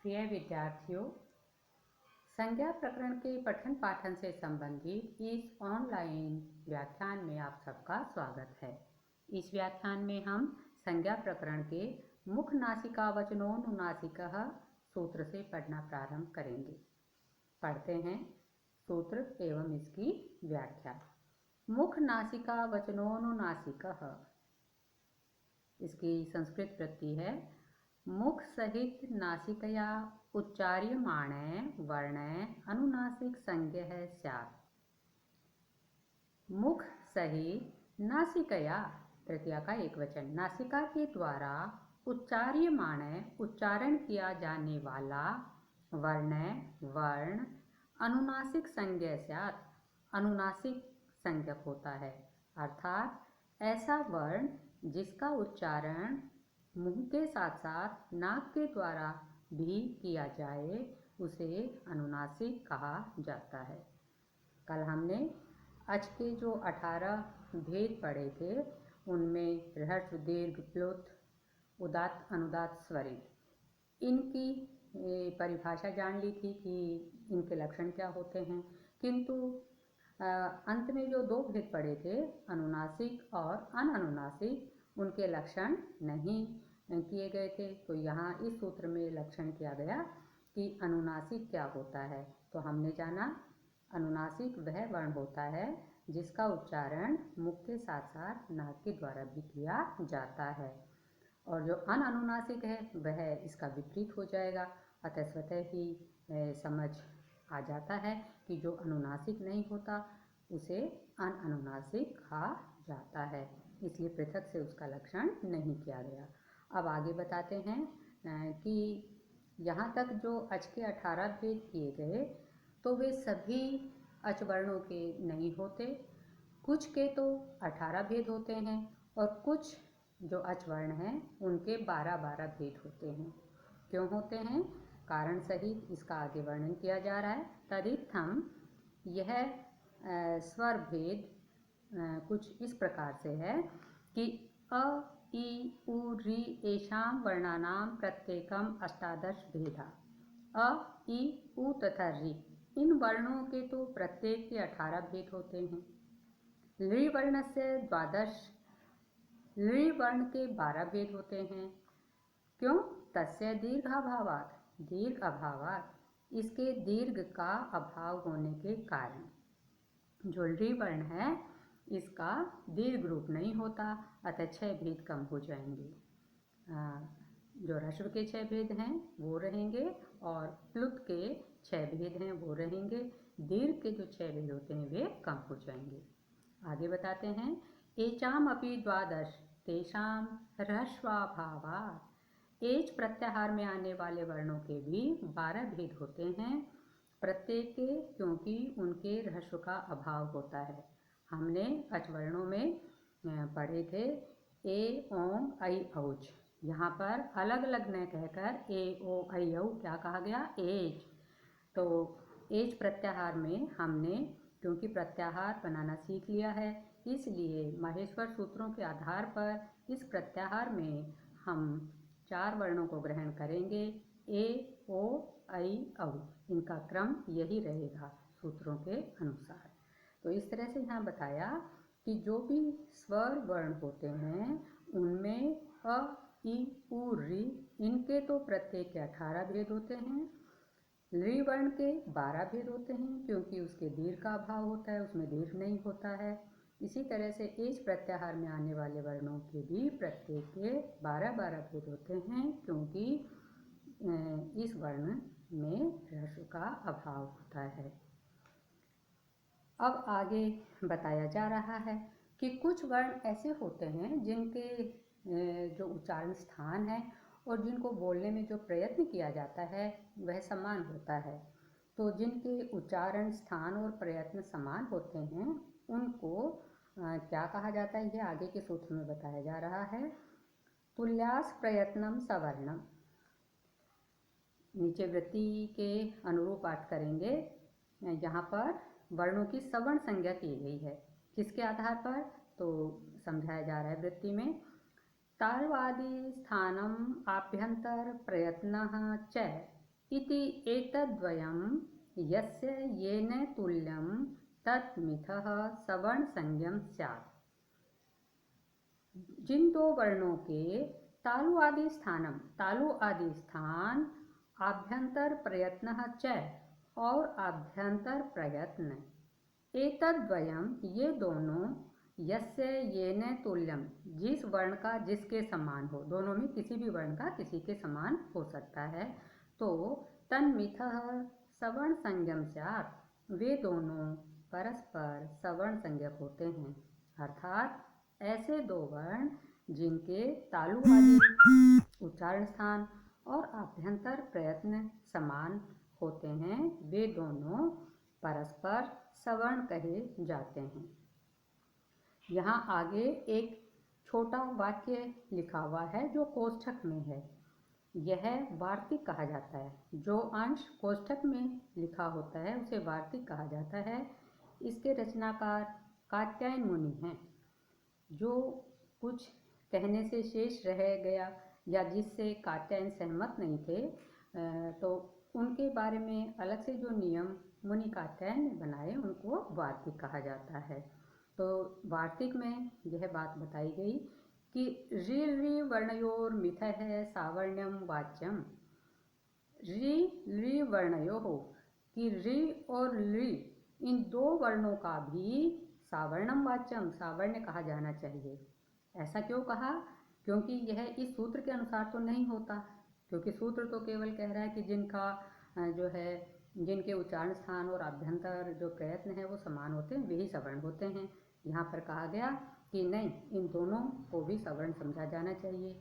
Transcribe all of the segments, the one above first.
प्रिय विद्यार्थियों, संज्ञा प्रकरण के पठन पाठन से संबंधित इस ऑनलाइन व्याख्यान में आप सबका स्वागत है। इस व्याख्यान में हम संज्ञा प्रकरण के मुख नासिकावचनोनुनासिकः सूत्र से पढ़ना प्रारंभ करेंगे। पढ़ते हैं सूत्र एवं इसकी व्याख्या। मुख नासिकावचनोनुनासिकः, इसकी संस्कृत वृत्ति है मुख सहित नासिकया उच्चार्यमाणे वर्णे अनुनासिक संज्ञः स्यात्। मुख सहित नासिकया, तृतीया का एक वचन, नासिका के द्वारा उच्चार्यमाणे उच्चारण किया जाने वाला वर्ण अनुनासिक संज्ञः स्यात्, अनुनासिक संज्ञक होता है। अर्थात ऐसा वर्ण जिसका उच्चारण मुंह के साथ साथ नाक के द्वारा भी किया जाए उसे अनुनासिक कहा जाता है। कल हमने अच के जो 18 भेद पढ़े थे उनमें ह्रस्व दीर्घ प्लुत उदात्त अनुदात्त स्वरित, इनकी परिभाषा जान ली थी कि इनके लक्षण क्या होते हैं। किंतु अंत में जो 2 भेद पढ़े थे अनुनासिक और अननुनासिक, उनके लक्षण नहीं किए गए थे। तो यहाँ इस सूत्र में लक्षण किया गया कि अनुनासिक क्या होता है। तो हमने जाना अनुनासिक वह वर्ण होता है जिसका उच्चारण मुख के साथ साथ नाक के द्वारा भी किया जाता है, और जो अननुनासिक है वह इसका विपरीत हो जाएगा। अतः स्वतः ही समझ आ जाता है कि जो अनुनासिक नहीं होता उसे अननुनासिक कहा जाता है, इसलिए पृथक से उसका लक्षण नहीं किया गया। अब आगे बताते हैं कि यहाँ तक जो अच के 18 भेद किए गए तो वे सभी अच वर्णों के नहीं होते। कुछ के तो 18 भेद होते हैं और कुछ जो अच वर्ण हैं उनके 12-12 भेद होते हैं। क्यों होते हैं, कारण सहित इसका आगे वर्णन किया जा रहा है। तदित्थम, यह स्वर भेद कुछ इस प्रकार से है कि अ इ उ रि एषां वर्णानां प्रत्येकम 18 भेदा। अ इ उ तथा रि, इन वर्णों के तो प्रत्येक के 18 भेद होते हैं। लृ वर्ण से 12, लृ वर्ण के 12 भेद होते हैं। क्यों? तस्य दीर्घाभावात्, दीर्घ अभावात्, इसके दीर्घ का अभाव होने के कारण जो लृ वर्ण है इसका दीर्घ रूप नहीं होता, अतः 6 भेद कम हो जाएंगे। जो ह्रस्व के 6 भेद हैं वो रहेंगे और प्लुत के 6 भेद हैं वो रहेंगे। दीर्घ के जो 6 भेद होते हैं वे कम हो जाएंगे। आगे बताते हैं एचाम अपि 12 तेषाम ह्रस्वाभावात्, एच प्रत्याहार में आने वाले वर्णों के भी 12 भेद होते हैं प्रत्येक के, क्योंकि उनके ह्रस्व का अभाव होता है। हमने अच वर्णों में पढ़े थे ए ओं ऐ औच, यहाँ पर अलग अलग न कहकर ए ओ ऐ औ क्या कहा गया, एच। तो एच प्रत्याहार में हमने क्योंकि प्रत्याहार बनाना सीख लिया है, इसलिए माहेश्वर सूत्रों के आधार पर इस प्रत्याहार में हम 4 वर्णों को ग्रहण करेंगे, ए ओ ऐ औ, इनका क्रम यही रहेगा सूत्रों के अनुसार। तो इस तरह से यहाँ बताया कि जो भी स्वर वर्ण होते हैं उनमें अ इ उ रि, इनके तो प्रत्येक के 18 भेद होते हैं। लृ वर्ण के 12 भेद होते हैं क्योंकि उसके दीर्घ का अभाव होता है, उसमें दीर्घ नहीं होता है। इसी तरह से एच प्रत्याहार में आने वाले वर्णों के भी प्रत्येक के 12-12 भेद होते हैं क्योंकि इस वर्ण में ह्रस्व का अभाव होता है। अब आगे बताया जा रहा है कि कुछ वर्ण ऐसे होते हैं जिनके जो उच्चारण स्थान है और जिनको बोलने में जो प्रयत्न किया जाता है वह समान होता है। तो जिनके उच्चारण स्थान और प्रयत्न समान होते हैं उनको क्या कहा जाता है, यह आगे के सूत्र में बताया जा रहा है। तुल्यास प्रयत्नम सवर्णम, नीचे वृत्ति के अनुरूप पाठ करेंगे। यहाँ पर वर्णों की सवर्ण संज्ञा की गई है, किसके आधार पर, तो समझाया जा रहा है वृत्ति में। तालवादी स्थानम आभ्यंतर प्रयत्नः च इति एतद्वयं यस्य येन तुल्यं तत् मिथः सवर्णसंज्ञं स्यात्। जिन दो वर्णों के तालु आदि स्थान आभ्यंतर प्रयत्न च और आभ्यंतर प्रयत्न एतद्वयम ये दोनों यस्य येन तुल्यम जिस वर्ण का जिसके समान हो, दोनों में किसी भी वर्ण का किसी के समान हो सकता है, तो तन्मिथः सवर्ण संज्ञम स्यात् वे दोनों परस्पर सवर्ण संज्ञक होते हैं। अर्थात ऐसे दो वर्ण जिनके तालु आदि उच्चारण स्थान और आभ्यंतर प्रयत्न समान होते हैं वे दोनों परस्पर सवर्ण कहे जाते हैं। यहाँ आगे एक छोटा वाक्य लिखा हुआ है जो कोष्ठक में है। यह वार्तिक कहा जाता है। जो अंश कोष्ठक में लिखा होता है उसे वार्तिक कहा जाता है। इसके रचनाकार कात्यायन मुनि हैं। जो कुछ कहने से शेष रह गया या जिससे कात्यायन सहमत नहीं थे, तो उनके बारे में अलग से जो नियम मुनि कात्यायन ने बनाए उनको वार्तिक कहा जाता है। तो वार्तिक में यह बात बताई गई कि ऋ वर्णयोर मिथः सावर्ण्यम वाच्यम। ऋ वर्णयो हो कि ऋ और लृ इन दो वर्णों का भी सावर्णम वाच्यम सावर्ण्य कहा जाना चाहिए। ऐसा क्यों कहा? क्योंकि यह इस सूत्र के अनुसार तो नहीं होता, क्योंकि सूत्र तो केवल कह रहा है कि जिनका जो है जिनके उच्चारण स्थान और आभ्यंतर जो प्रयत्न है वो समान होते हैं वही सवर्ण होते हैं। यहाँ पर कहा गया कि नहीं, इन दोनों को भी सवर्ण समझा जाना चाहिए।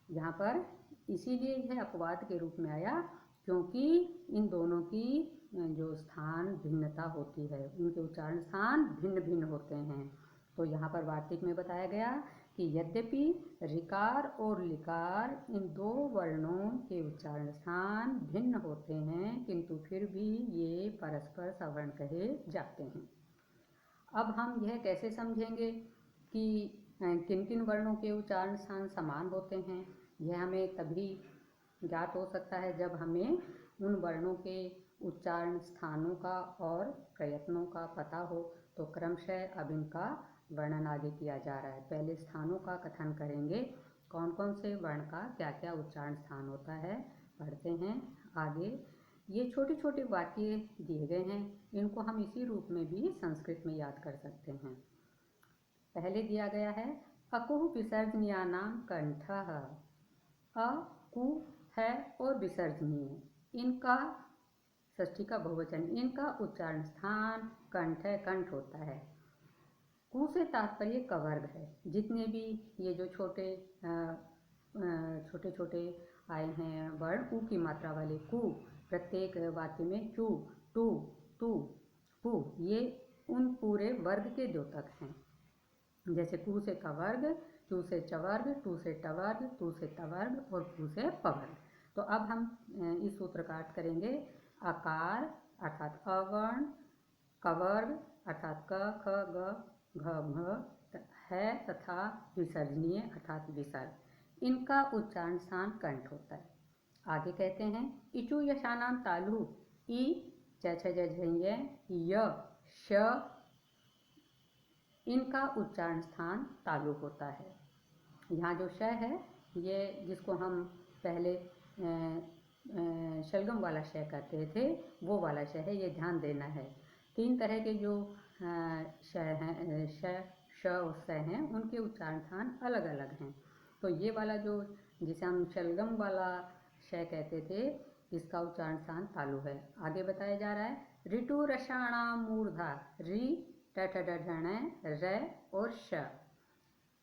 यहाँ पर इसीलिए यह अपवाद के रूप में आया क्योंकि इन दोनों की जो स्थान भिन्नता होती है, उनके उच्चारण स्थान भिन्न भिन्न होते हैं। तो यहाँ पर वार्तिक में बताया गया कि यद्यपि ऋकार और लिकार इन दो वर्णों के उच्चारण स्थान भिन्न होते हैं किंतु फिर भी ये परस्पर सवर्ण कहे जाते हैं। अब हम यह कैसे समझेंगे कि किन किन वर्णों के उच्चारण स्थान समान होते हैं? यह हमें तभी ज्ञात हो सकता है जब हमें उन वर्णों के उच्चारण स्थानों का और प्रयत्नों का पता हो। तो क्रमशः अब इनका वर्णन आगे किया जा रहा है। पहले स्थानों का कथन करेंगे, कौन कौन से वर्ण का क्या क्या उच्चारण स्थान होता है पढ़ते हैं आगे। ये छोटे छोटे वाक्य दिए गए हैं, इनको हम इसी रूप में भी संस्कृत में याद कर सकते हैं। पहले दिया गया है अकुह विसर्जनीयानाम कंठः। अ कु है और विसर्जनीय, इनका षष्ठी का बहुवचन, इनका उच्चारण स्थान कंठ है, कंठ होता है। कु से तात्पर्य कवर्ग है। जितने भी ये जो छोटे छोटे आए हैं वर्ण उ की मात्रा वाले कु, प्रत्येक वाक्य में चू टू तू पु, ये उन पूरे वर्ग के द्योतक हैं। जैसे कु से कवर्ग, चू से चवर्ग, टू से टवर्ग, तू से तवर्ग और पु से पवर्ग। तो अब हम इस सूत्र का अर्थ करेंगे। अकार अर्थात अवर्ण, कवर्ग अर्थात क ख ग घ घ है तथा विसर्जनीय अर्थात विसर्ग, इनका उच्चारण स्थान कंठ होता है। आगे कहते हैं इचु यशानाम तालु ई च छ ज झ य श, इनका उच्चारण स्थान तालु होता है। यहाँ जो श है ये जिसको हम पहले शलगम वाला श कहते थे वो वाला श है, ये ध्यान देना है। तीन तरह के जो श हैं, श और स हैं, उनके उच्चारण स्थान अलग अलग हैं। तो ये वाला जो जिसे हम शलगम वाला श कहते थे इसका उच्चारण स्थान तालु है। आगे बताया जा रहा है ऋतु रसाणाम मूर्धा, रि ट ठ ड ढ र और श,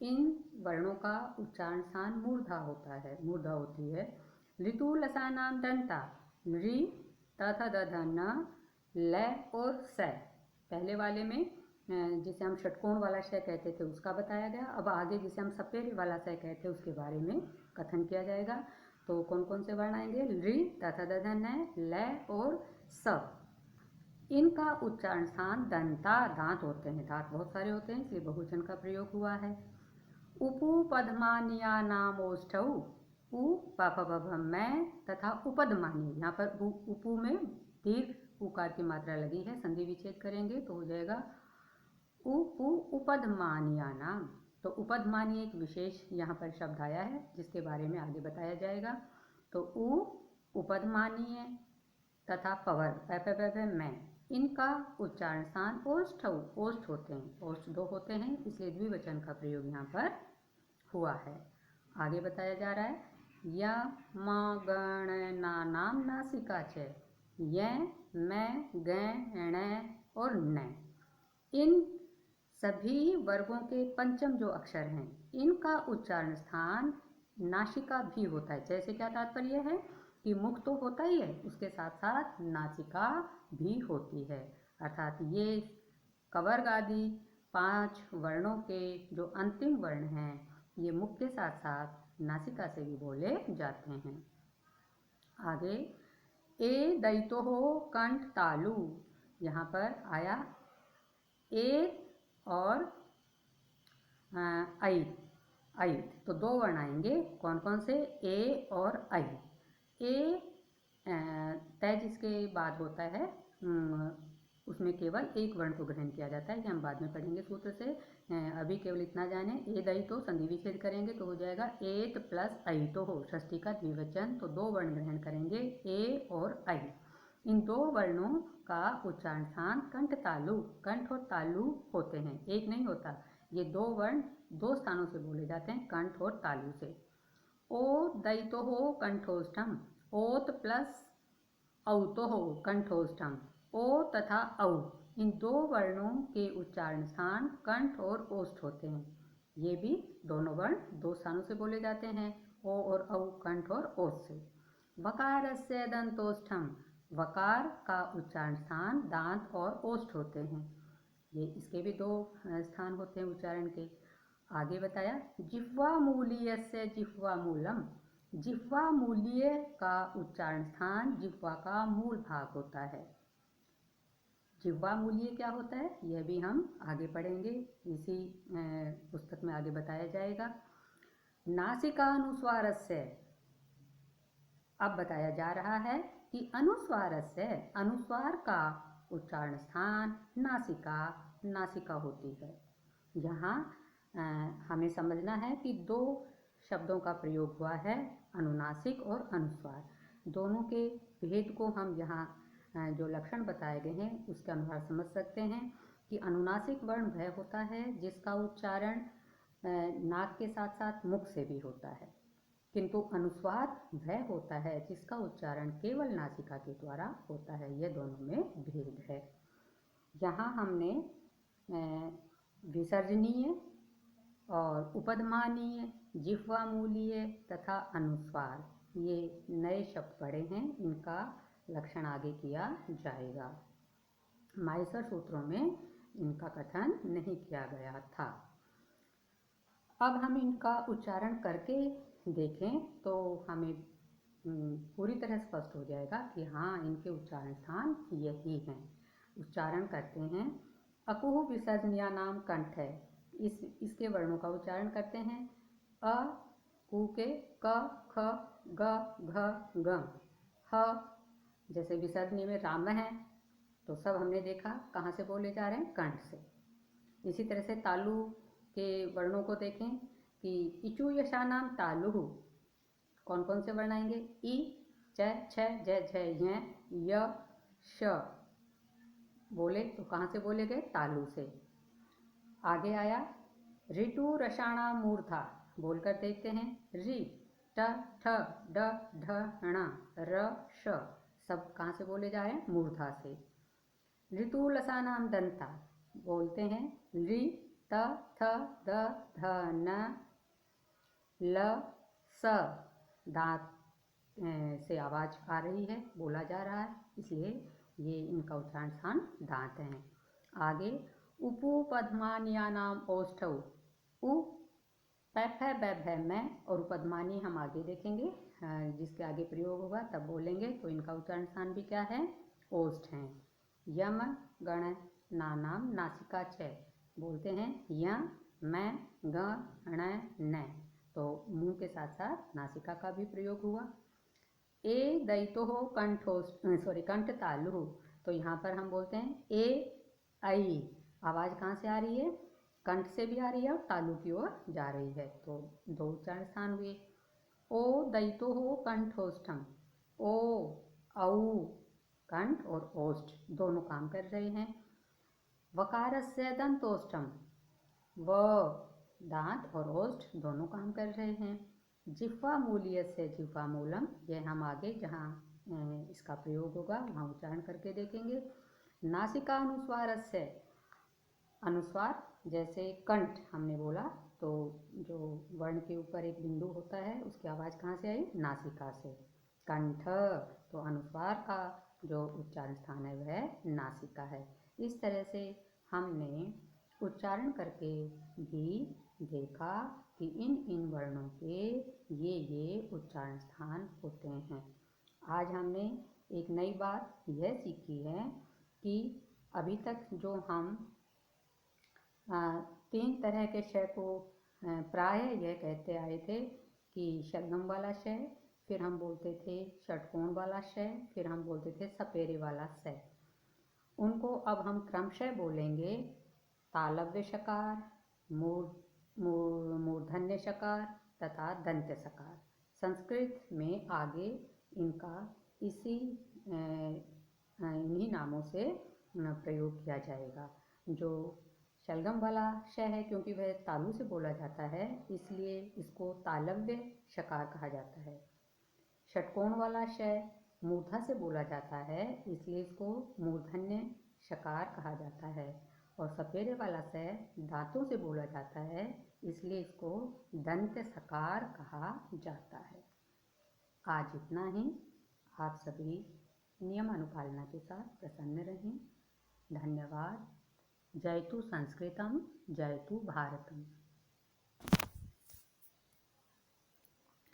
इन वर्णों का उच्चारण स्थान मूर्धा होता है, मूर्धा होती है। ऋतु लसानाम दंता, रि त थ द ध न ल और स, पहले वाले में जिसे हम षटकोण वाला श कहते थे उसका बताया गया। अब आगे जिसे हम सपेरे वाला श कहते हैं उसके बारे में कथन किया जाएगा। तो कौन कौन से वर्ण आएंगे? रि त थ द ध न ल और स, इनका उच्चारण स्थान दंता, दांत होते हैं। दांत बहुत सारे होते हैं इसलिए बहुवचन का प्रयोग हुआ है। उपु पद्मानिया नाम ओष्ठौ, उ प फ ब भ मैं तथा उपधमानी, यहाँ पर उपू में दीर्घ उकार की मात्रा लगी है, संधि विच्छेद करेंगे तो हो जाएगा उपु उपधमानीयानाम। तो उपधमानी एक विशेष यहाँ पर शब्द आया है जिसके बारे में आगे बताया जाएगा। तो उ उपधमानीय तथा पवर प मैं, इनका उच्चारण स्थान ओष्ठ होते हैं, ओष्ठ दो होते हैं, इसलिए द्विवचन का प्रयोग यहाँ पर हुआ है। आगे बताया जा रहा है य म गण ना नाम नासिका च, य मैं गण ण और न, इन सभी वर्गों के पंचम जो अक्षर हैं इनका उच्चारण स्थान नासिका भी होता है। जैसे क्या तात्पर्य है कि मुख तो होता ही है, उसके साथ साथ नासिका भी होती है, अर्थात ये कवर्ग आदि 5 वर्णों के जो अंतिम वर्ण हैं ये मुख के साथ साथ नासिका से भी बोले जाते हैं। आगे ए दैतो हो कंठ तालु, यहाँ पर आया ए और आई, तो दो वर्ण आएंगे, कौन कौन से, ए और आई। ए तय जिसके बाद होता है उसमें केवल एक वर्ण को ग्रहण किया जाता है, ये हम बाद में पढ़ेंगे सूत्र से। अभी केवल इतना जाने, ए दई तो संधि विच्छेद करेंगे तो हो जाएगा एत प्लस आई तो हो, षष्ठी का द्विवचन, तो दो वर्ण ग्रहण करेंगे ए और आई। इन दो वर्णों का उच्चारण स्थान कंठ तालु, कंठ और तालु होते हैं, एक नहीं होता, ये दो वर्ण दो स्थानों से बोले जाते हैं, कंठ और तालु से। ओ दैतो हो कंठोष्ठम, ओत प्लस औतो हो कंठोष्ठम, ओ तथा औ इन दो वर्णों के उच्चारण स्थान कंठ और ओष्ठ होते हैं, ये भी दोनों वर्ण दो स्थानों से बोले जाते हैं, ओ और औ कंठ और ओष्ठ से। वकारस्य दंतोष्ठम, वकार का उच्चारण स्थान दांत और ओष्ठ होते हैं, ये इसके भी दो स्थान होते हैं उच्चारण के। आगे बताया जिह्वा मूलीयस्य जिह्वा मूलम, जिह्वा मूलीय का उच्चारण स्थान जिह्वा का मूल भाग होता है। जिह्वा मूलीय क्या होता है यह भी हम आगे पढ़ेंगे, इसी पुस्तक में आगे बताया जाएगा। नासिकानुस्वारस्य, अब बताया जा रहा है कि अनुस्वारस्य, अनुस्वार का उच्चारण स्थान नासिका, नासिका होती है। यहाँ हमें समझना है कि दो शब्दों का प्रयोग हुआ है, अनुनासिक और अनुस्वार, दोनों के भेद को हम यहाँ जो लक्षण बताए गए हैं उसके अनुसार समझ सकते हैं कि अनुनासिक वर्ण वह होता है जिसका उच्चारण नाक के साथ साथ मुख से भी होता है, किंतु अनुस्वार वह होता है जिसका उच्चारण केवल नासिका के द्वारा होता है, यह दोनों में भेद है। यहाँ हमने विसर्जनीय और उपधमानीय, जिह्वामूलीय तथा अनुस्वार, ये नए शब्द पढ़े हैं, इनका लक्षण आगे किया जाएगा। माइसर सूत्रों में इनका कथन नहीं किया गया था। अब हम इनका उच्चारण करके देखें तो हमें पूरी तरह स्पष्ट हो जाएगा कि हाँ इनके उच्चारण स्थान यही हैं। उच्चारण करते हैं, अकुह विसर्जनीय नाम कंठ है, इसके वर्णों का उच्चारण करते हैं। अ कु के क ख ग घ ग, ह जैसे विसर्जनीय में राम है तो सब हमने देखा कहाँ से बोले जा रहे हैं, कंठ से। इसी तरह से तालु के वर्णों को देखें कि इचु यशा नाम तालु, कौन कौन से वर्ण आएंगे, ई च छ ज झ य श, बोले तो कहाँ से बोले गए, तालु से। आगे आया ऋतु रसाणा मूर्धा, बोलकर देखते हैं, रि ट ठ ड ढ ण र श, सब कहाँ से बोले जा रहे हैं, मूर्धा से। ऋतु लसानाम दंता, बोलते हैं रि त थ द ध न ल स, दांत से आवाज आ रही है, बोला जा रहा है, इसलिए ये इनका उच्चारण स्थान दांत हैं। आगे उपपद्मानिया नाम ओष्ठौ, उ पैफ बै में और उपदमानी हम आगे देखेंगे, जिसके आगे प्रयोग होगा तब बोलेंगे, तो इनका उच्चारण स्थान भी क्या है, ओष्ठ हैं। यम गण ना नाम नासिका छ, बोलते हैं य मैं ग ण न, तो मुंह के साथ साथ नासिका का भी प्रयोग हुआ। ए दैतो हो कंठ तालु, तो यहाँ पर हम बोलते हैं ए आई, आवाज़ कहाँ से आ रही है, कंठ से भी आ रही है और तालु की ओर जा रही है, तो दो उच्चारण स्थान हुए। ओ दैतो हो कंठोष्ठम, ओ औ कंठ और ओष्ठ दोनों काम कर रहे हैं। वकारस्य दंतोष्ठम, व दांत और ओष्ठ दोनों काम कर रहे हैं। जिह्वा मूल्य से जिह्वा मूलम, यह हम आगे जहाँ इसका प्रयोग होगा वहाँ उच्चारण करके देखेंगे। नासिका अनुस्वार से, अनुस्वार जैसे कंठ हमने बोला, तो जो वर्ण के ऊपर एक बिंदु होता है उसकी आवाज़ कहाँ से आई, नासिका से। कंठ, तो अनुस्वार का जो उच्चारण स्थान है वह नासिका है। इस तरह से हमने उच्चारण करके भी देखा कि इन वर्णों के ये उच्चारण स्थान होते हैं। आज हमने एक नई बात यह सीखी है कि अभी तक जो हम 3 तरह के श को प्राय यह कहते आए थे कि शलगम वाला श, फिर हम बोलते थे षटकोण वाला श, फिर हम बोलते थे सपेरे वाला स। उनको अब हम क्रमशः बोलेंगे तालव्य शकार, मूर्धन्य शकार तथा दंत्य शकार। संस्कृत में आगे इनका इन्हीं नामों से प्रयोग किया जाएगा। जो शलगम वाला श है, क्योंकि वह तालु से बोला जाता है इसलिए इसको तालव्य शकार कहा जाता है। षटकोण वाला श मूर्धा से बोला जाता है इसलिए इसको मूर्धन्य शकार कहा जाता है। और सपेरे वाला स दांतों से बोला जाता है इसलिए इसको दंत्य सकार कहा जाता है। आज इतना ही। आप सभी नियम अनुपालना के साथ प्रसन्न रहें। धन्यवाद। जयतु संस्कृतम, जयतु भारतम।